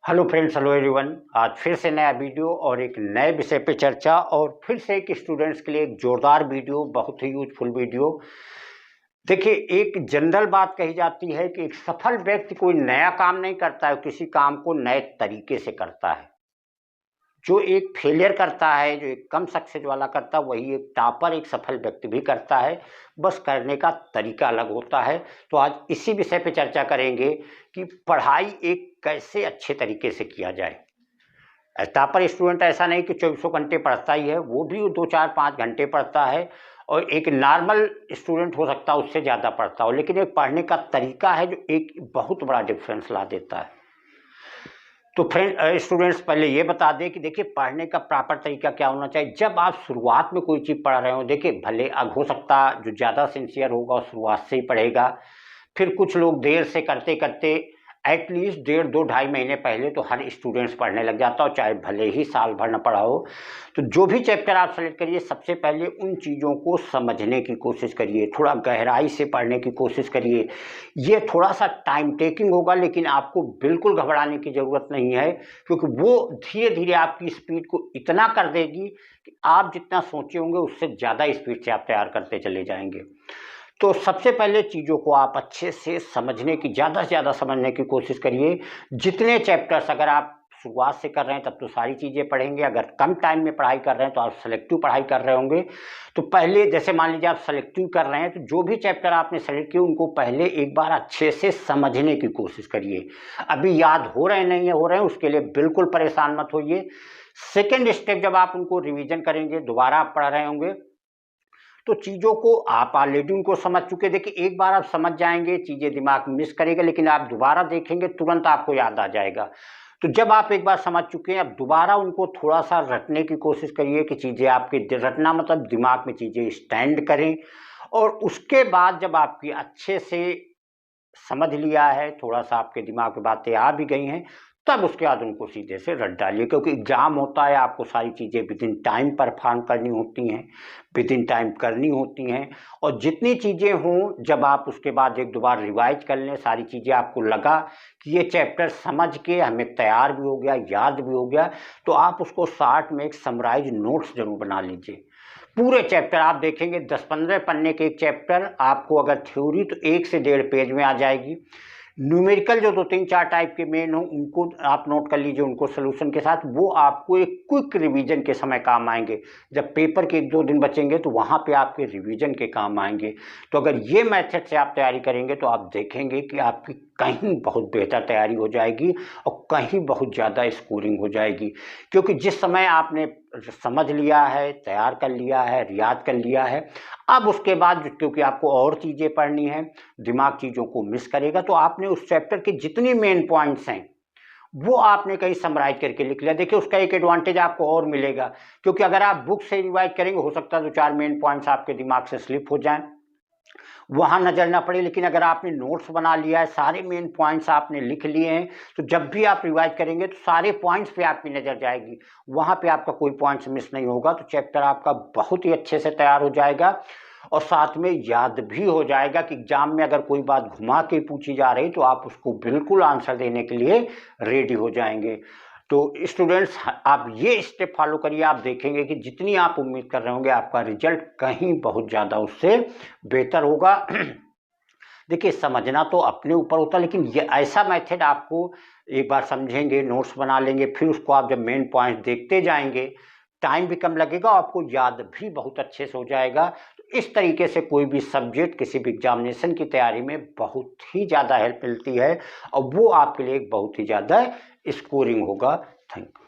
Hello friends, hello everyone. आज फिर से नया वीडियो और एक नए विषय पे चर्चा, और फिर से एक स्टूडेंट्स के लिए एक जोरदार वीडियो, बहुत ही यूजफुल वीडियो। देखिए, एक जनरल बात कही जाती है कि एक सफल व्यक्ति कोई नया काम नहीं करता है, किसी काम को नए तरीके से करता है। जो एक फेलियर करता है, जो एक कम सक्सेस वाला करता है, वही एक टॉपर, एक सफल व्यक्ति भी करता है, बस करने का तरीका अलग होता है। तो आज इसी विषय पे चर्चा करेंगे कि पढ़ाई एक कैसे अच्छे तरीके से किया जाए। टॉपर स्टूडेंट ऐसा नहीं कि 24 घंटे पढ़ता ही है, वो भी 2 4 5 घंटे पढ़ता है, और एक नॉर्मल स्टूडेंट हो सकता है उससे ज़्यादा पढ़ता हो, लेकिन एक पढ़ने का तरीका है जो एक बहुत बड़ा डिफरेंस ला देता है। तो फ्रेंड स्टूडेंट्स, पहले ये बता दें कि देखिए, पढ़ने का प्रॉपर तरीका क्या होना चाहिए। जब आप शुरुआत में कोई चीज़ पढ़ रहे हो, देखिए भले अब हो सकता जो ज़्यादा सिंसियर होगा शुरुआत से ही पढ़ेगा, फिर कुछ लोग देर से करते करते एटलीस्ट 1.5 2 2.5 महीने पहले तो हर स्टूडेंट्स पढ़ने लग जाता हो, चाहे भले ही साल भर न पढ़ा हो। तो जो भी चैप्टर आप सेलेक्ट करिए, सबसे पहले उन चीज़ों को समझने की कोशिश करिए, थोड़ा गहराई से पढ़ने की कोशिश करिए। ये थोड़ा सा टाइम टेकिंग होगा, लेकिन आपको बिल्कुल घबराने की ज़रूरत नहीं है, क्योंकि वो धीरे धीरे आपकी स्पीड को इतना कर देगी कि आप जितना सोचे होंगे उससे ज़्यादा स्पीड से आप तैयार करते चले जाएंगे। तो सबसे पहले चीज़ों को आप अच्छे से समझने की, ज़्यादा से ज़्यादा समझने की कोशिश करिए। जितने चैप्टर्स अगर आप शुरुआत से कर रहे हैं तब तो सारी चीज़ें पढ़ेंगे, अगर कम टाइम में पढ़ाई कर रहे हैं तो आप सेलेक्टिव पढ़ाई कर रहे होंगे। तो पहले जैसे मान लीजिए आप सेलेक्टिव कर रहे हैं, तो जो भी चैप्टर आपने सेलेक्ट किए उनको पहले एक बार अच्छे से समझने की कोशिश करिए। अभी याद हो रहे नहीं हो रहे हैं उसके लिए बिल्कुल परेशान मत होइए। सेकेंड स्टेप, जब आप उनको रिविज़न करेंगे, दोबारा आप पढ़ रहे होंगे, तो चीज़ों को आप ऑलरेडी उनको समझ चुके। देखिए, एक बार आप समझ जाएंगे, चीज़ें दिमाग में मिस करेगा, लेकिन आप दोबारा देखेंगे तुरंत आपको याद आ जाएगा। तो जब आप एक बार समझ चुके हैं, अब दोबारा उनको थोड़ा सा रटने की कोशिश करिए कि चीज़ें आपके रटना मतलब दिमाग में चीज़ें स्टैंड करें। और उसके बाद जब आपकी अच्छे से समझ लिया है, थोड़ा सा आपके दिमाग में बातें आ भी गई हैं, तब उसके बाद उनको सीधे से रट डालिए, क्योंकि एग्ज़ाम होता है, आपको सारी चीज़ें विद इन टाइम परफॉर्म करनी होती हैं, विद इन टाइम करनी होती हैं। और जितनी चीज़ें हों, जब आप उसके बाद एक दो बार रिवाइज कर लें, सारी चीज़ें आपको लगा कि ये चैप्टर समझ के हमें तैयार भी हो गया, याद भी हो गया, तो आप उसको शॉर्ट में एक समराइज नोट्स जरूर बना लीजिए। पूरे चैप्टर आप देखेंगे 10 15 पन्ने के एक चैप्टर, आपको अगर थ्योरी तो 1 से 1.5 पेज में आ जाएगी। न्यूमेरिकल जो 2 3 4 टाइप के मेन हो उनको आप नोट कर लीजिए, उनको सोल्यूशन के साथ, वो आपको एक क्विक रिवीजन के समय काम आएंगे। जब पेपर के 1 2 दिन बचेंगे तो वहाँ पे आपके रिवीजन के काम आएंगे। तो अगर ये मेथड से आप तैयारी करेंगे तो आप देखेंगे कि आपकी कहीं बहुत बेहतर तैयारी हो जाएगी और कहीं बहुत ज़्यादा स्कोरिंग हो जाएगी। क्योंकि जिस समय आपने समझ लिया है, तैयार कर लिया है, याद कर लिया है, अब उसके बाद क्योंकि आपको और चीज़ें पढ़नी है, दिमाग चीज़ों को मिस करेगा, तो आपने उस चैप्टर के जितनी मेन पॉइंट्स हैं वो आपने कहीं समराइज करके लिख लिया। देखिए, उसका एक एडवांटेज आपको और मिलेगा, क्योंकि अगर आप बुक से रिवाइज करेंगे, हो सकता है 2 4 मेन पॉइंट्स आपके दिमाग से स्लिप हो जाएं, वहाँ नज़र ना पड़े। लेकिन अगर आपने नोट्स बना लिया है, सारे मेन पॉइंट्स आपने लिख लिए हैं, तो जब भी आप रिवाइज करेंगे तो सारे पॉइंट्स पे आपकी नज़र जाएगी, वहाँ पे आपका कोई पॉइंट्स मिस नहीं होगा। तो चैप्टर आपका बहुत ही अच्छे से तैयार हो जाएगा, और साथ में याद भी हो जाएगा कि एग्जाम में अगर कोई बात घुमा के पूछी जा रही तो आप उसको बिल्कुल आंसर देने के लिए रेडी हो जाएंगे। तो स्टूडेंट्स, आप ये स्टेप फॉलो करिए, आप देखेंगे कि जितनी आप उम्मीद कर रहे होंगे आपका रिजल्ट कहीं बहुत ज़्यादा उससे बेहतर होगा। देखिए, समझना तो अपने ऊपर होता है, लेकिन ये ऐसा मेथड आपको एक बार समझेंगे, नोट्स बना लेंगे, फिर उसको आप जब मेन पॉइंट देखते जाएंगे, टाइम भी कम लगेगा, आपको याद भी बहुत अच्छे से हो जाएगा। तो इस तरीके से कोई भी सब्जेक्ट किसी भी एग्जामिनेशन की तैयारी में बहुत ही ज़्यादा हेल्प मिलती है, और वो आपके लिए एक बहुत ही ज़्यादा स्कोरिंग होगा। Thank you.